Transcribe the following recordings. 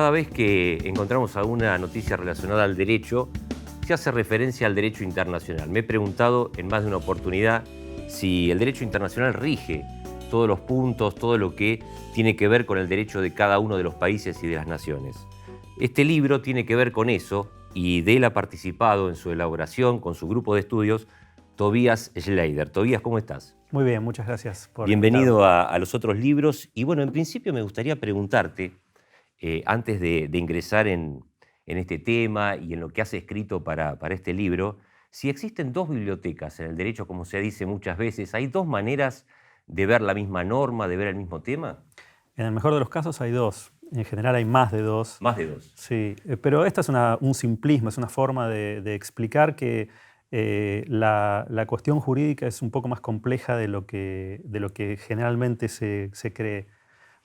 Cada vez que encontramos alguna noticia relacionada al derecho, se hace referencia al derecho internacional. Me he preguntado en más de una oportunidad si el derecho internacional rige todos los puntos, todo lo que tiene que ver con el derecho de cada uno de los países y de las naciones. Este libro tiene que ver con eso y de él ha participado en su elaboración con su grupo de estudios Tobias Schleider. Tobias, ¿cómo estás? Muy bien, muchas gracias por Bienvenido a los otros libros. Y bueno, en principio me gustaría preguntarte, antes de ingresar en este tema y en lo que has escrito para este libro, si existen dos bibliotecas en el derecho, como se dice muchas veces, ¿hay dos maneras de ver la misma norma, de ver el mismo tema? En el mejor de los casos hay dos. En general hay más de dos. Más de dos. Sí, pero esta es un simplismo, es una forma de explicar que la cuestión jurídica es un poco más compleja de lo que generalmente se cree.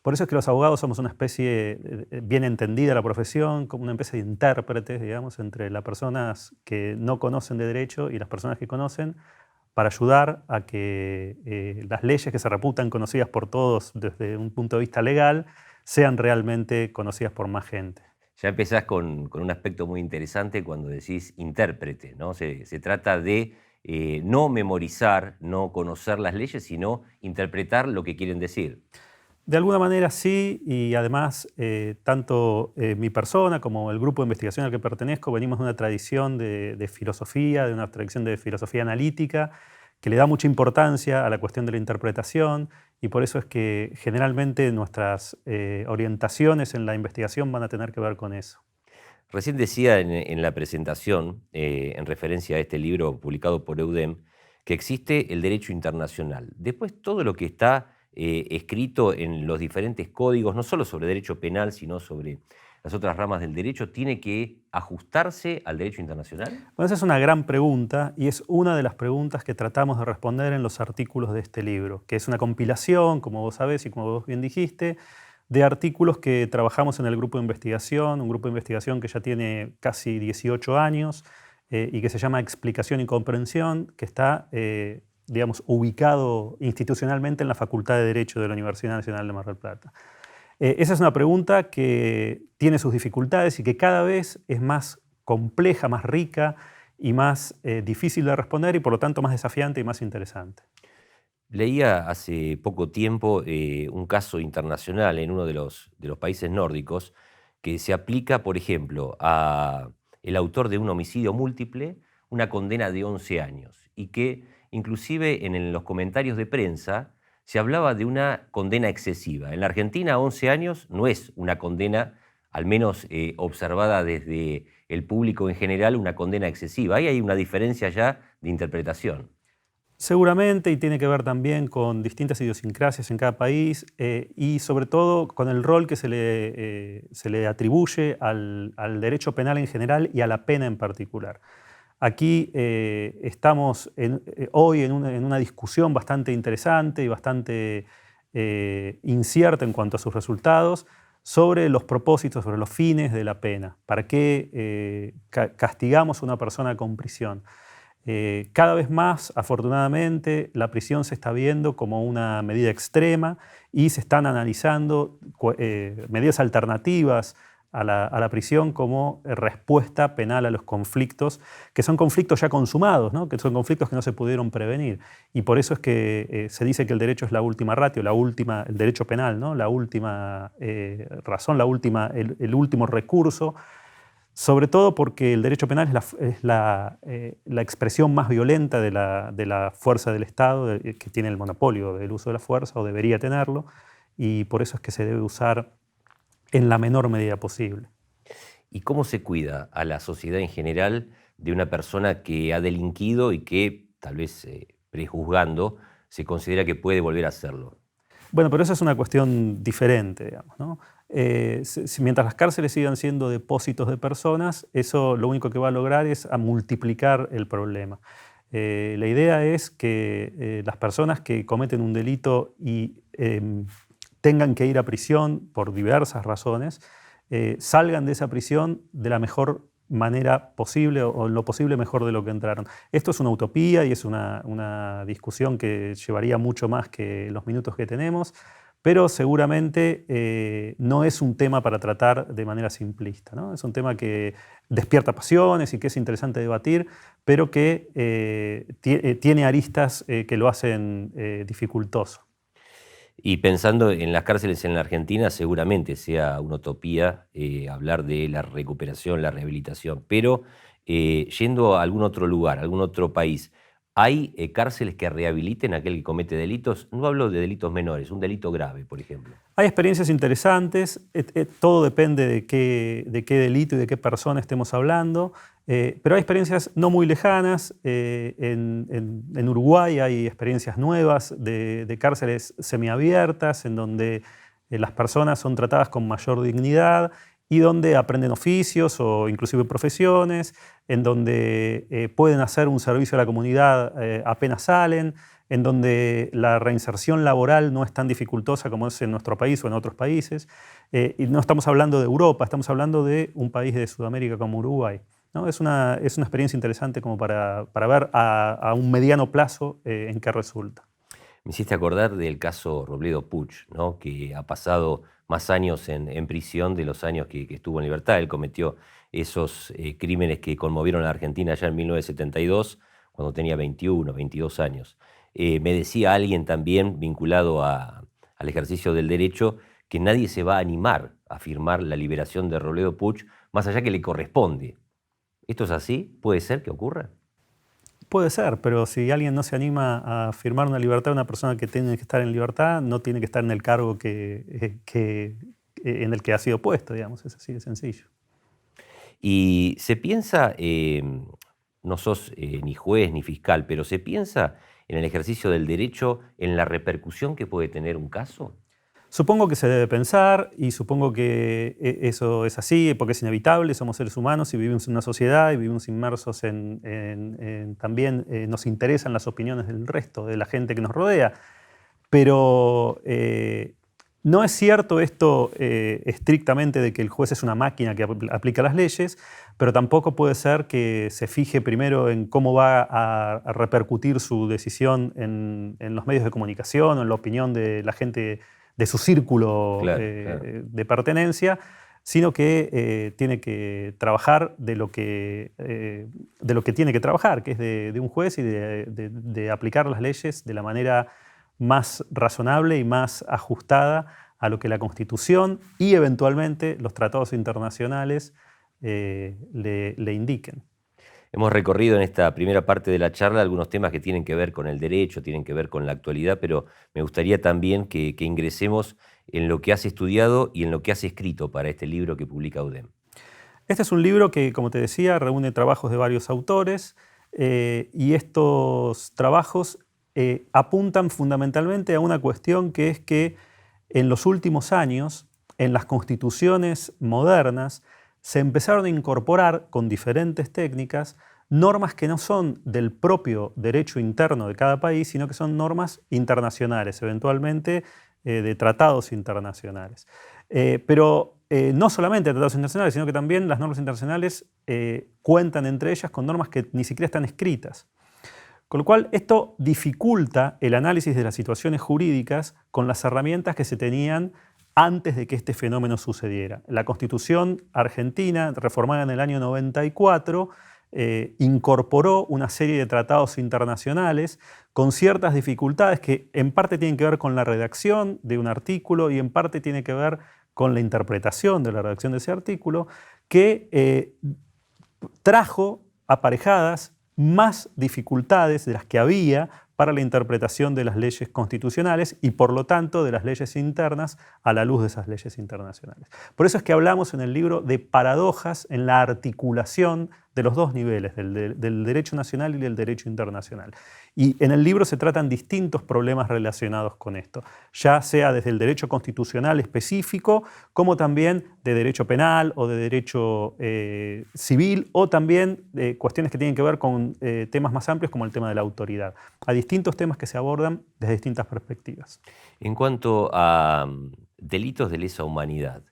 Por eso es que los abogados somos una especie, bien entendida la profesión, como una especie de intérpretes, digamos, entre las personas que no conocen de derecho y las personas que conocen, para ayudar a que las leyes que se reputan conocidas por todos desde un punto de vista legal sean realmente conocidas por más gente. Ya empezás con un aspecto muy interesante cuando decís intérprete, ¿no? Se trata de no memorizar, no conocer las leyes, sino interpretar lo que quieren decir. De alguna manera sí, y además tanto mi persona como el grupo de investigación al que pertenezco venimos de una tradición de filosofía, de una tradición de filosofía analítica, que le da mucha importancia a la cuestión de la interpretación, y por eso es que generalmente nuestras orientaciones en la investigación van a tener que ver con eso. Recién decía en la presentación, en referencia a este libro publicado por EUDEM, que existe el derecho internacional. Después todo lo que está escrito en los diferentes códigos, no solo sobre derecho penal, sino sobre las otras ramas del derecho, ¿tiene que ajustarse al derecho internacional? Bueno, esa es una gran pregunta y es una de las preguntas que tratamos de responder en los artículos de este libro, que es una compilación, como vos sabés y como vos bien dijiste, de artículos que trabajamos en el grupo de investigación, un grupo de investigación que ya tiene casi 18 años y que se llama Explicación y Comprensión, que está digamos, ubicado institucionalmente en la Facultad de Derecho de la Universidad Nacional de Mar del Plata. Esa es una pregunta que tiene sus dificultades y que cada vez es más compleja, más rica y más difícil de responder y por lo tanto más desafiante y más interesante. Leía hace poco tiempo un caso internacional en uno de los países nórdicos que se aplica, por ejemplo, a el autor de un homicidio múltiple una condena de 11 años y que inclusive en los comentarios de prensa se hablaba de una condena excesiva. En la Argentina 11 años no es una condena, al menos observada desde el público en general, una condena excesiva. Ahí hay una diferencia ya de interpretación. Seguramente, y tiene que ver también con distintas idiosincrasias en cada país y sobre todo con el rol que se le atribuye al derecho penal en general y a la pena en particular. Aquí estamos hoy en una discusión bastante interesante y bastante incierta en cuanto a sus resultados sobre los propósitos, sobre los fines de la pena. ¿Para qué castigamos a una persona con prisión? Cada vez más, afortunadamente, la prisión se está viendo como una medida extrema y se están analizando medidas alternativas a la prisión como respuesta penal a los conflictos, que son conflictos ya consumados, ¿no? Que son conflictos que no se pudieron prevenir. Y por eso es que se dice que el derecho es la última ratio, el derecho penal, ¿no? La última razón, el último recurso, sobre todo porque el derecho penal es la expresión más violenta de la fuerza del Estado, que tiene el monopolio del uso de la fuerza, o debería tenerlo, y por eso es que se debe usar en la menor medida posible. ¿Y cómo se cuida a la sociedad en general de una persona que ha delinquido y que, tal vez prejuzgando, se considera que puede volver a hacerlo? Bueno, pero eso es una cuestión diferente, digamos, ¿no? Mientras las cárceles sigan siendo depósitos de personas, eso lo único que va a lograr es a multiplicar el problema. La idea es que las personas que cometen un delito y tengan que ir a prisión por diversas razones, salgan de esa prisión de la mejor manera posible o en lo posible mejor de lo que entraron. Esto es una utopía y es una discusión que llevaría mucho más que los minutos que tenemos, pero seguramente no es un tema para tratar de manera simplista, ¿no? Es un tema que despierta pasiones y que es interesante debatir, pero que tiene aristas que lo hacen dificultoso. Y pensando en las cárceles en la Argentina, seguramente sea una utopía hablar de la recuperación, la rehabilitación, pero yendo a algún otro lugar, a algún otro país, ¿hay cárceles que rehabiliten a aquel que comete delitos? No hablo de delitos menores, un delito grave, por ejemplo. Hay experiencias interesantes, todo depende de qué delito y de qué persona estemos hablando, pero hay experiencias no muy lejanas. En Uruguay hay experiencias nuevas de cárceles semiabiertas, en donde las personas son tratadas con mayor dignidad y donde aprenden oficios o inclusive profesiones, en donde pueden hacer un servicio a la comunidad apenas salen, en donde la reinserción laboral no es tan dificultosa como es en nuestro país o en otros países. Y no estamos hablando de Europa, estamos hablando de un país de Sudamérica como Uruguay, ¿no? Es una experiencia interesante como para ver a un mediano plazo en qué resulta. Me hiciste acordar del caso Robledo Puch, ¿no? Que ha pasado más años en prisión de los años que estuvo en libertad. Él cometió esos crímenes que conmovieron a la Argentina ya en 1972, cuando tenía 21, 22 años. Me decía alguien también vinculado al ejercicio del derecho que nadie se va a animar a firmar la liberación de Robledo Puch, más allá que le corresponde. ¿Esto es así? ¿Puede ser que ocurra? Puede ser, pero si alguien no se anima a firmar una libertad de una persona que tiene que estar en libertad, no tiene que estar en el cargo en el que ha sido puesto, digamos. Es así de sencillo. Y se piensa, no sos ni juez ni fiscal, pero se piensa en el ejercicio del derecho, en la repercusión que puede tener un caso. Supongo que se debe pensar y supongo que eso es así porque es inevitable, somos seres humanos y vivimos en una sociedad y vivimos inmersos también nos interesan las opiniones del resto, de la gente que nos rodea. Pero no es cierto esto estrictamente de que el juez es una máquina que aplica las leyes, pero tampoco puede ser que se fije primero en cómo va a repercutir su decisión en los medios de comunicación o en la opinión de la gente de su círculo Claro, claro. de pertenencia, sino que tiene que trabajar de lo que tiene que trabajar, que es de un juez y de aplicar las leyes de la manera más razonable y más ajustada a lo que la Constitución y eventualmente los tratados internacionales le indiquen. Hemos recorrido en esta primera parte de la charla algunos temas que tienen que ver con el derecho, tienen que ver con la actualidad, pero me gustaría también que ingresemos en lo que has estudiado y en lo que has escrito para este libro que publica UDEM. Este es un libro que, como te decía, reúne trabajos de varios autores y estos trabajos apuntan fundamentalmente a una cuestión que es que en los últimos años, en las constituciones modernas, se empezaron a incorporar con diferentes técnicas normas que no son del propio derecho interno de cada país, sino que son normas internacionales, eventualmente de tratados internacionales. Pero no solamente tratados internacionales, sino que también las normas internacionales cuentan entre ellas con normas que ni siquiera están escritas. Con lo cual, esto dificulta el análisis de las situaciones jurídicas con las herramientas que se tenían antes de que este fenómeno sucediera. La Constitución argentina, reformada en el año 94, incorporó una serie de tratados internacionales con ciertas dificultades que en parte tienen que ver con la redacción de un artículo y en parte tiene que ver con la interpretación de la redacción de ese artículo, que trajo aparejadas más dificultades de las que había para la interpretación de las leyes constitucionales y, por lo tanto, de las leyes internas a la luz de esas leyes internacionales. Por eso es que hablamos en el libro de paradojas en la articulación de los dos niveles, del derecho nacional y del derecho internacional. Y en el libro se tratan distintos problemas relacionados con esto, ya sea desde el derecho constitucional específico, como también de derecho penal o de derecho civil, o también cuestiones que tienen que ver con temas más amplios como el tema de la autoridad. Hay distintos temas que se abordan desde distintas perspectivas. En cuanto a delitos de lesa humanidad,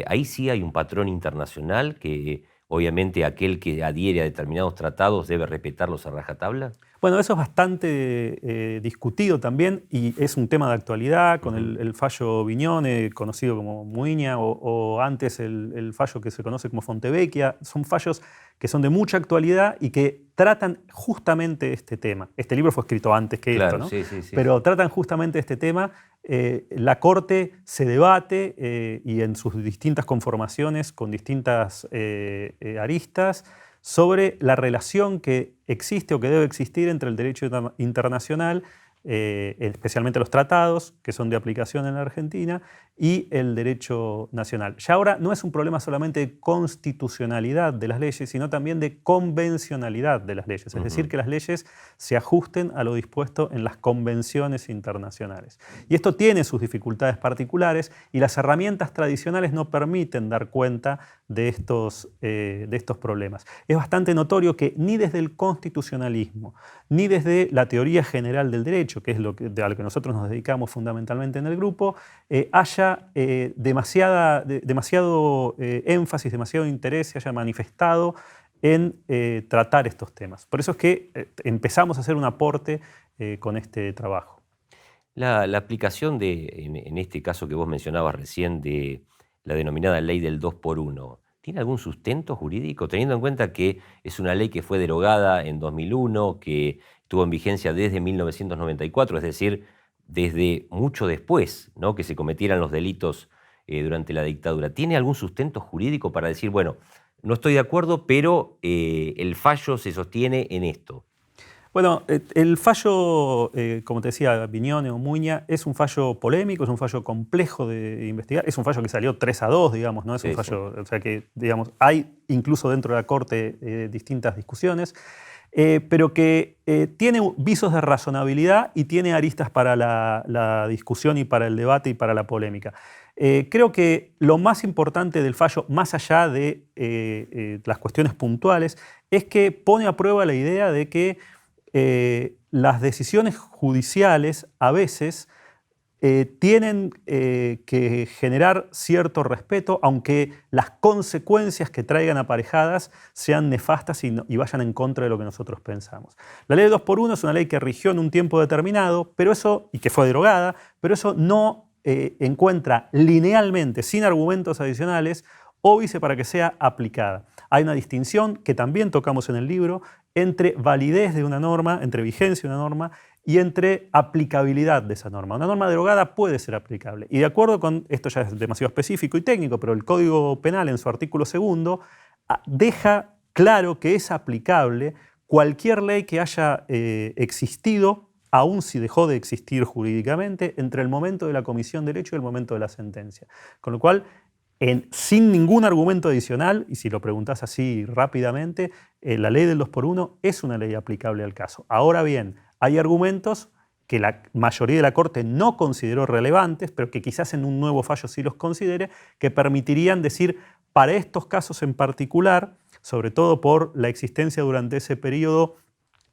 ahí sí hay un patrón internacional que obviamente aquel que adhiere a determinados tratados debe respetarlos a rajatabla? Bueno, eso es bastante discutido también y es un tema de actualidad con el fallo Vignone, conocido como Muiña, o antes el fallo que se conoce como Fontevecchia. Son fallos que son de mucha actualidad y que tratan justamente este tema. Este libro fue escrito antes que Claro, esto, ¿no? sí, sí, sí. Pero tratan justamente este tema. La Corte se debate y en sus distintas conformaciones, con distintas aristas, sobre la relación que existe o que debe existir entre el derecho internacional, especialmente los tratados, que son de aplicación en la Argentina, y el derecho nacional. Ya ahora no es un problema solamente de constitucionalidad de las leyes, sino también de convencionalidad de las leyes, es decir, que las leyes se ajusten a lo dispuesto en las convenciones internacionales. Y esto tiene sus dificultades particulares y las herramientas tradicionales no permiten dar cuenta de estos problemas. Es bastante notorio que ni desde el constitucionalismo, ni desde la teoría general del derecho, que es a lo que nosotros nos dedicamos fundamentalmente en el grupo, haya demasiado énfasis, demasiado interés se haya manifestado en tratar estos temas. Por eso es que empezamos a hacer un aporte con este trabajo. La aplicación en este caso que vos mencionabas recién, de la denominada ley del 2x1, ¿tiene algún sustento jurídico? Teniendo en cuenta que es una ley que fue derogada en 2001, que estuvo en vigencia desde 1994, es decir, desde mucho después, ¿no?, que se cometieran los delitos durante la dictadura. ¿Tiene algún sustento jurídico para decir, bueno, no estoy de acuerdo, pero el fallo se sostiene en esto? Bueno, el fallo, como te decía, Vignone o Muiña, es un fallo polémico, es un fallo complejo de investigar, es un fallo que salió 3-2, digamos, no es un fallo, o sea que, digamos, hay incluso dentro de la Corte distintas discusiones, pero que tiene visos de razonabilidad y tiene aristas para la discusión y para el debate y para la polémica. Creo que lo más importante del fallo, más allá de las cuestiones puntuales, es que pone a prueba la idea de que las decisiones judiciales a veces tienen que generar cierto respeto, aunque las consecuencias que traigan aparejadas sean nefastas y vayan en contra de lo que nosotros pensamos. La ley 2x1 es una ley que rigió en un tiempo determinado, pero eso, y que fue derogada, pero eso no encuentra linealmente, sin argumentos adicionales, óbice para que sea aplicada. Hay una distinción que también tocamos en el libro entre validez de una norma, entre vigencia de una norma y entre aplicabilidad de esa norma. Una norma derogada puede ser aplicable. Y de acuerdo con, esto ya es demasiado específico y técnico, pero el Código Penal en su artículo 2 deja claro que es aplicable cualquier ley que haya existido, aun si dejó de existir jurídicamente, entre el momento de la comisión del hecho y el momento de la sentencia. Con lo cual, sin ningún argumento adicional, y si lo preguntás así rápidamente, la ley del 2x1 es una ley aplicable al caso. Ahora bien, hay argumentos que la mayoría de la Corte no consideró relevantes, pero que quizás en un nuevo fallo sí los considere, que permitirían decir, para estos casos en particular, sobre todo por la existencia durante ese periodo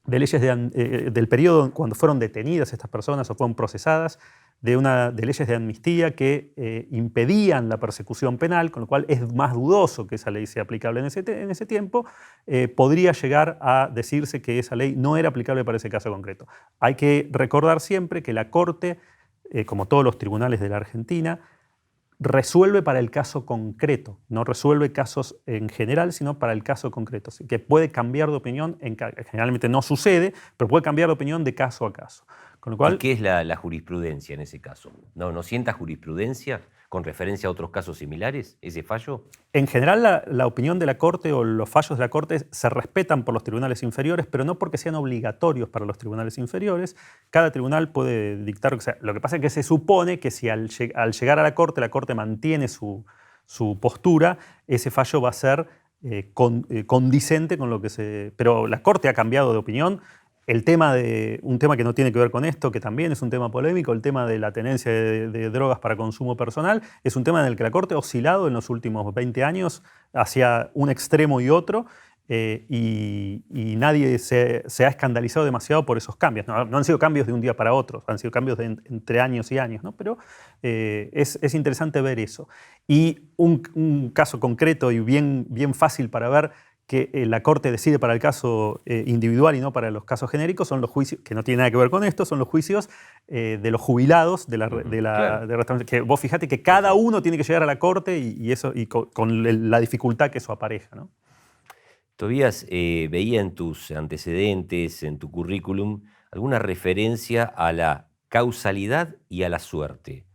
de leyes del periodo cuando fueron detenidas estas personas o fueron procesadas, de leyes de amnistía que impedían la persecución penal, con lo cual es más dudoso que esa ley sea aplicable en ese tiempo, podría llegar a decirse que esa ley no era aplicable para ese caso concreto. Hay que recordar siempre que la Corte, como todos los tribunales de la Argentina, resuelve para el caso concreto, no resuelve casos en general, sino para el caso concreto, que puede cambiar de opinión, generalmente no sucede, pero puede cambiar de opinión de caso a caso. Con lo cual, ¿y qué es la jurisprudencia en ese caso? ¿No sienta jurisprudencia con referencia a otros casos similares, ese fallo? En general, la opinión de la Corte o los fallos de la Corte se respetan por los tribunales inferiores, pero no porque sean obligatorios para los tribunales inferiores. Cada tribunal puede dictar lo que sea. Lo que pasa es que se supone que si al llegar a la Corte mantiene su postura, ese fallo va a ser condicente con lo que se... Pero la Corte ha cambiado de opinión. Un tema que no tiene que ver con esto, que también es un tema polémico, el tema de la tenencia de drogas para consumo personal, es un tema en el que la Corte ha oscilado en los últimos 20 años hacia un extremo y otro, y nadie se ha escandalizado demasiado por esos cambios. No han sido cambios de un día para otro, han sido cambios entre años y años, ¿no? Pero es interesante ver eso. Y un caso concreto y bien fácil para ver que la Corte decide para el caso individual y no para los casos genéricos son los juicios, que no tienen nada que ver con esto, son los juicios de los jubilados Claro. que vos fijate que cada uno tiene que llegar a la Corte y con la dificultad que eso apareja, ¿no? Tobías, veía en tus antecedentes, en tu currículum, alguna referencia a la causalidad y a la suerte.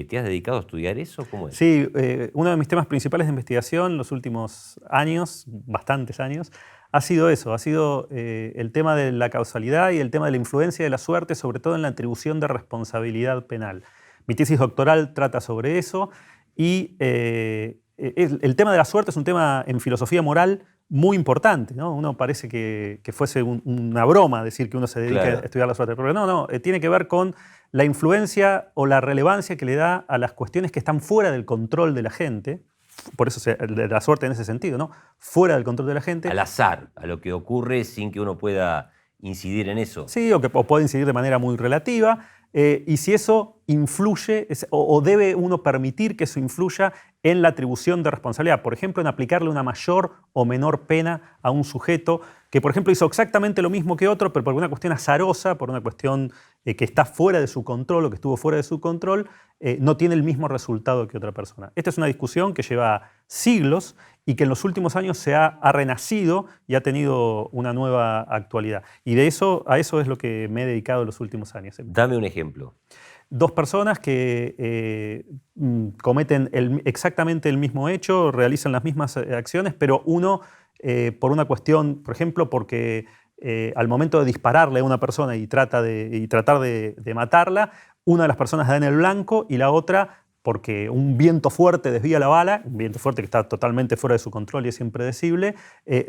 ¿Te has dedicado a estudiar eso? ¿Cómo es? Sí, uno de mis temas principales de investigación los últimos años, bastantes años, ha sido eso, ha sido el tema de la causalidad y el tema de la influencia de la suerte, sobre todo en la atribución de responsabilidad penal. Mi tesis doctoral trata sobre eso y el tema de la suerte es un tema en filosofía moral muy importante, ¿no? Uno parece que fuese una broma decir que uno se dedica a Claro. estudiar la suerte, pero no, tiene que ver con la influencia o la relevancia que le da a las cuestiones que están fuera del control de la gente, por eso de la suerte en ese sentido, ¿no? Fuera del control de la gente. Al azar, a lo que ocurre sin que uno pueda incidir en eso. Sí, o puede incidir de manera muy relativa, y si eso influye, o debe uno permitir que eso influya en la atribución de responsabilidad. Por ejemplo, en aplicarle una mayor o menor pena a un sujeto que, por ejemplo, hizo exactamente lo mismo que otro, pero por una cuestión azarosa, por una cuestión que está fuera de su control o que estuvo fuera de su control, no tiene el mismo resultado que otra persona. Esta es una discusión que lleva siglos y que en los últimos años ha renacido y ha tenido una nueva actualidad. Y a eso es lo que me he dedicado en los últimos años. Dame un ejemplo. Dos personas que cometen exactamente el mismo hecho, realizan las mismas acciones, pero uno por una cuestión, por ejemplo, porque al momento de dispararle a una persona y tratar de matarla, una de las personas da en el blanco y la otra porque un viento fuerte desvía la bala, un viento fuerte que está totalmente fuera de su control y es impredecible,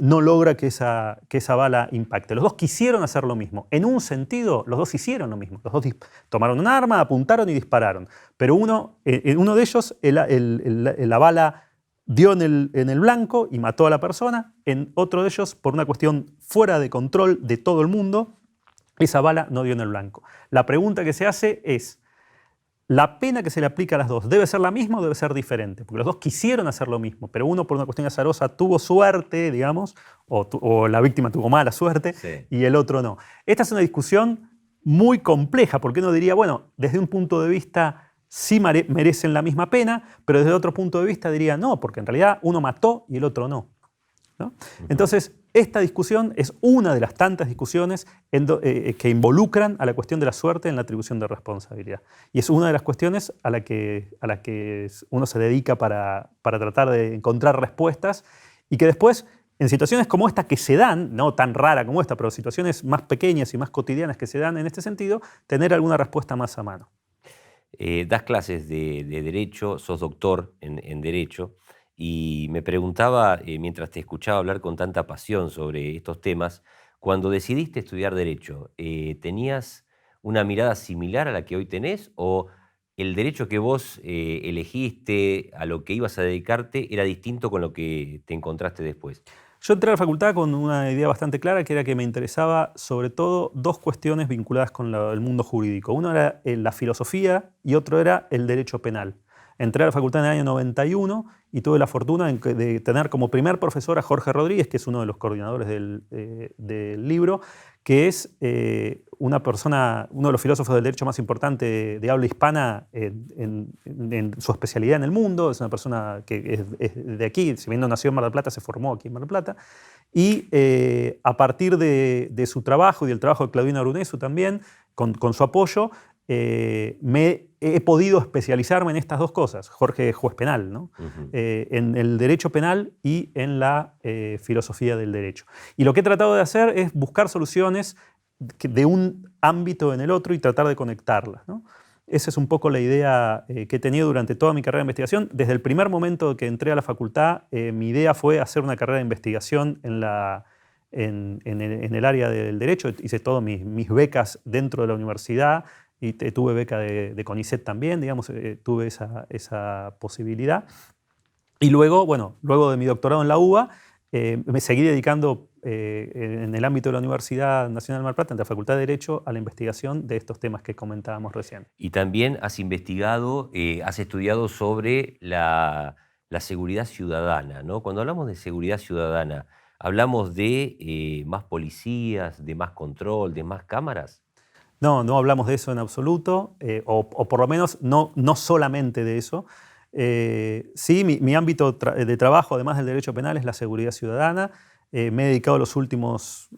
no logra que esa bala impacte. Los dos quisieron hacer lo mismo. En un sentido, los dos hicieron lo mismo. Los dos tomaron un arma, apuntaron y dispararon. Pero en uno de ellos, la bala dio en el blanco y mató a la persona. En otro de ellos, por una cuestión fuera de control de todo el mundo, esa bala no dio en el blanco. La pregunta que se hace es, ¿la pena que se le aplica a las dos debe ser la misma o debe ser diferente? Porque los dos quisieron hacer lo mismo, pero uno por una cuestión azarosa tuvo suerte, digamos, o la víctima tuvo mala suerte, Sí. y el otro no. Esta es una discusión muy compleja, porque uno diría, bueno, desde un punto de vista sí merecen la misma pena, pero desde otro punto de vista diría no, porque en realidad uno mató y el otro no, ¿no? Entonces, esta discusión es una de las tantas discusiones que involucran a la cuestión de la suerte en la atribución de responsabilidad. Y es una de las cuestiones a la que uno se dedica para tratar de encontrar respuestas y que después, en situaciones como esta que se dan, no tan rara como esta, pero situaciones más pequeñas y más cotidianas que se dan en este sentido, tener alguna respuesta más a mano. Das clases de Derecho, sos doctor en Derecho, y me preguntaba, mientras te escuchaba hablar con tanta pasión sobre estos temas, cuando decidiste estudiar Derecho, ¿tenías una mirada similar a la que hoy tenés? ¿O el derecho que vos elegiste, a lo que ibas a dedicarte, era distinto con lo que te encontraste después? Yo entré a la facultad con una idea bastante clara, que era que me interesaba sobre todo dos cuestiones vinculadas con el mundo jurídico. Uno era la filosofía y otro era el derecho penal. Entré a la facultad en el año 91 y tuve la fortuna de tener como primer profesor a Jorge Rodríguez, que es uno de los coordinadores del libro, que es una persona, uno de los filósofos del derecho más importante de habla hispana en su especialidad en el mundo. Es una persona que es de aquí, si bien no nació en Mar del Plata, se formó aquí en Mar del Plata. Y a partir de su trabajo y del trabajo de Claudina Brunesu también, con su apoyo, he podido especializarme en estas dos cosas. Jorge es juez penal, ¿no? En el derecho penal y en la filosofía del derecho. Y lo que he tratado de hacer es buscar soluciones de un ámbito en el otro y tratar de conectarlas, ¿no? Esa es un poco la idea que he tenido durante toda mi carrera de investigación. Desde el primer momento que entré a la facultad, mi idea fue hacer una carrera de investigación en el área del derecho. Hice todas mis becas dentro de la universidad y tuve beca de CONICET también, digamos, tuve esa posibilidad. Y luego, bueno, luego de mi doctorado en la UBA, me seguí dedicando en el ámbito de la Universidad Nacional de Mar del Plata, en la Facultad de Derecho, a la investigación de estos temas que comentábamos recién. Y también has investigado, has estudiado sobre la seguridad ciudadana, ¿no? Cuando hablamos de seguridad ciudadana, ¿hablamos de más policías, de más control, de más cámaras? No, no hablamos de eso en absoluto, o por lo menos no solamente de eso. Sí, mi ámbito de trabajo, además del derecho penal, es la seguridad ciudadana. Me he dedicado los últimos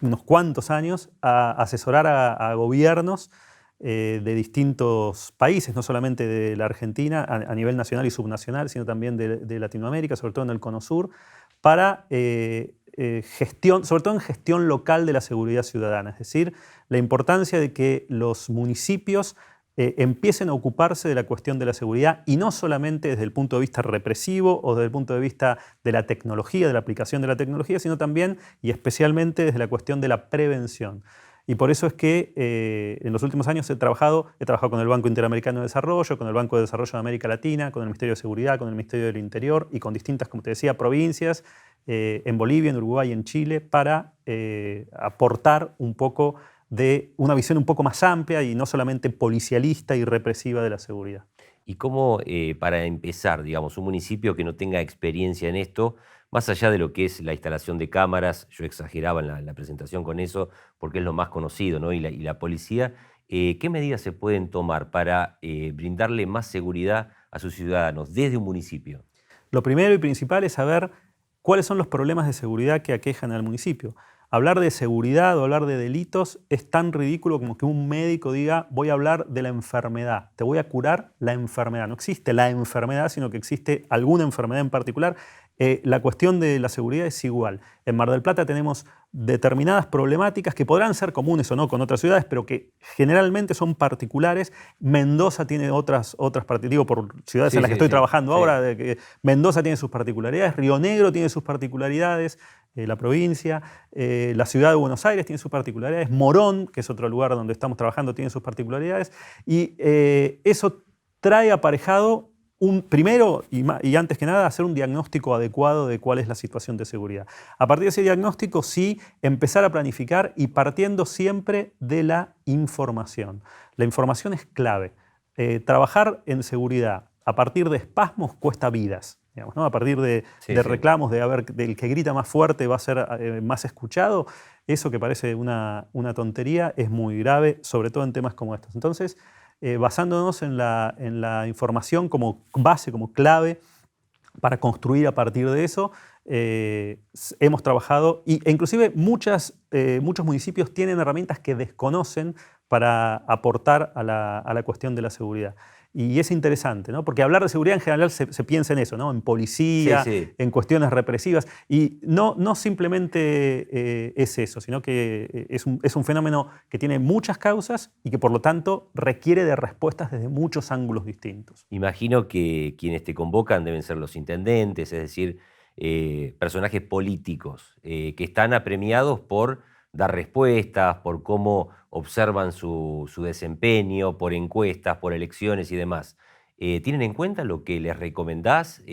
unos cuantos años a asesorar a gobiernos de distintos países, no solamente de la Argentina, a nivel nacional y subnacional, sino también de Latinoamérica, sobre todo en el Cono Sur, para gestión, sobre todo en gestión local de la seguridad ciudadana. Es decir, la importancia de que los municipios empiecen a ocuparse de la cuestión de la seguridad, y no solamente desde el punto de vista represivo o desde el punto de vista de la tecnología, de la aplicación de la tecnología, sino también y especialmente desde la cuestión de la prevención. Y por eso es que en los últimos años he trabajado con el Banco Interamericano de Desarrollo, con el Banco de Desarrollo de América Latina, con el Ministerio de Seguridad, con el Ministerio del Interior y con distintas, como te decía, provincias en Bolivia, en Uruguay y en Chile, para aportar un poco de una visión un poco más amplia y no solamente policialista y represiva de la seguridad. ¿Y cómo, para empezar, digamos, un municipio que no tenga experiencia en esto, más allá de lo que es la instalación de cámaras, yo exageraba en la presentación con eso, porque es lo más conocido, ¿no? Y la policía, ¿qué medidas se pueden tomar para brindarle más seguridad a sus ciudadanos desde un municipio? Lo primero y principal es saber cuáles son los problemas de seguridad que aquejan al municipio. Hablar de seguridad o hablar de delitos es tan ridículo como que un médico diga: voy a hablar de la enfermedad, te voy a curar la enfermedad. No existe la enfermedad, sino que existe alguna enfermedad en particular. La cuestión de la seguridad es igual. En Mar del Plata tenemos determinadas problemáticas que podrán ser comunes o no con otras ciudades, pero que generalmente son particulares. Mendoza tiene otras digo, por ciudades en las que estoy trabajando ahora, Mendoza tiene sus particularidades, Río Negro tiene sus particularidades, la provincia, la ciudad de Buenos Aires tiene sus particularidades, Morón, que es otro lugar donde estamos trabajando, tiene sus particularidades, y eso trae aparejado primero y antes que nada, hacer un diagnóstico adecuado de cuál es la situación de seguridad. A partir de ese diagnóstico, sí, empezar a planificar, y partiendo siempre de la información. La información es clave. Trabajar en seguridad a partir de espasmos cuesta vidas. Digamos, ¿no? A partir de reclamos del que grita más fuerte va a ser más escuchado, eso que parece una tontería es muy grave, sobre todo en temas como estos. Entonces, basándonos en la información como base, como clave para construir a partir de eso, hemos trabajado, e inclusive muchos municipios tienen herramientas que desconocen para aportar a la cuestión de la seguridad. Y es interesante, ¿no? Porque hablar de seguridad en general se piensa en eso, ¿no? En policía, en cuestiones represivas. Y no simplemente es eso, sino que es un fenómeno que tiene muchas causas y que por lo tanto requiere de respuestas desde muchos ángulos distintos. Imagino que quienes te convocan deben ser los intendentes, es decir, personajes políticos que están apremiados por dar respuestas, por cómo observan su desempeño, por encuestas, por elecciones y demás. ¿Tienen en cuenta lo que les recomendás?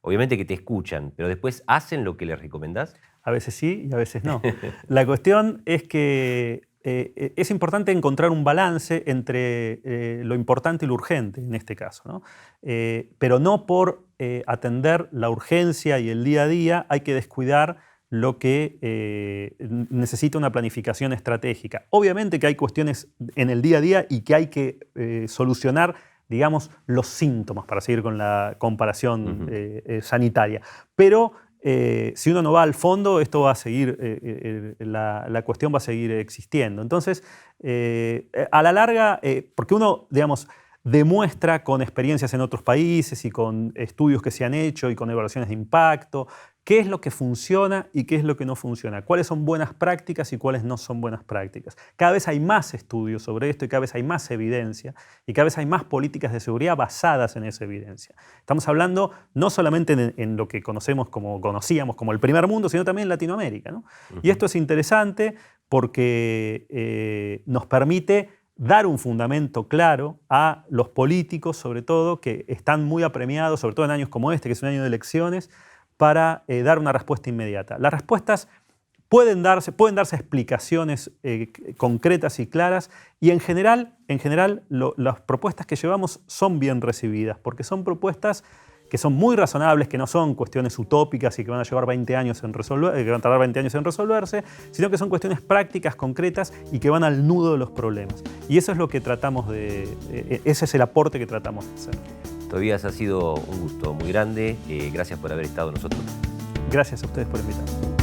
Obviamente que te escuchan, pero después ¿hacen lo que les recomendás? A veces sí y a veces no. La cuestión es que es importante encontrar un balance entre lo importante y lo urgente, en este caso, ¿no? Pero no por atender la urgencia y el día a día hay que descuidar lo que necesita una planificación estratégica. Obviamente que hay cuestiones en el día a día y que hay que solucionar, digamos, los síntomas, para seguir con la comparación sanitaria. Pero si uno no va al fondo, esto va a seguir, la cuestión va a seguir existiendo. Entonces, a la larga, porque uno, digamos, demuestra con experiencias en otros países y con estudios que se han hecho y con evaluaciones de impacto, qué es lo que funciona y qué es lo que no funciona, cuáles son buenas prácticas y cuáles no son buenas prácticas. Cada vez hay más estudios sobre esto y cada vez hay más evidencia y cada vez hay más políticas de seguridad basadas en esa evidencia. Estamos hablando no solamente en lo que conocíamos como el primer mundo, sino también en Latinoamérica, ¿no? Y esto es interesante porque nos permite dar un fundamento claro a los políticos, sobre todo, que están muy apremiados, sobre todo en años como este, que es un año de elecciones, para dar una respuesta inmediata. Las respuestas pueden darse explicaciones concretas y claras, y en general las propuestas que llevamos son bien recibidas, porque son propuestas que son muy razonables, que no son cuestiones utópicas y que van a llevar 20 años en resolver, que van a tardar 20 años en resolverse, sino que son cuestiones prácticas, concretas y que van al nudo de los problemas. Y eso es lo que tratamos ese es el aporte que tratamos de hacer. Tobías, ha sido un gusto muy grande. Gracias por haber estado con nosotros. Gracias a ustedes por invitarme.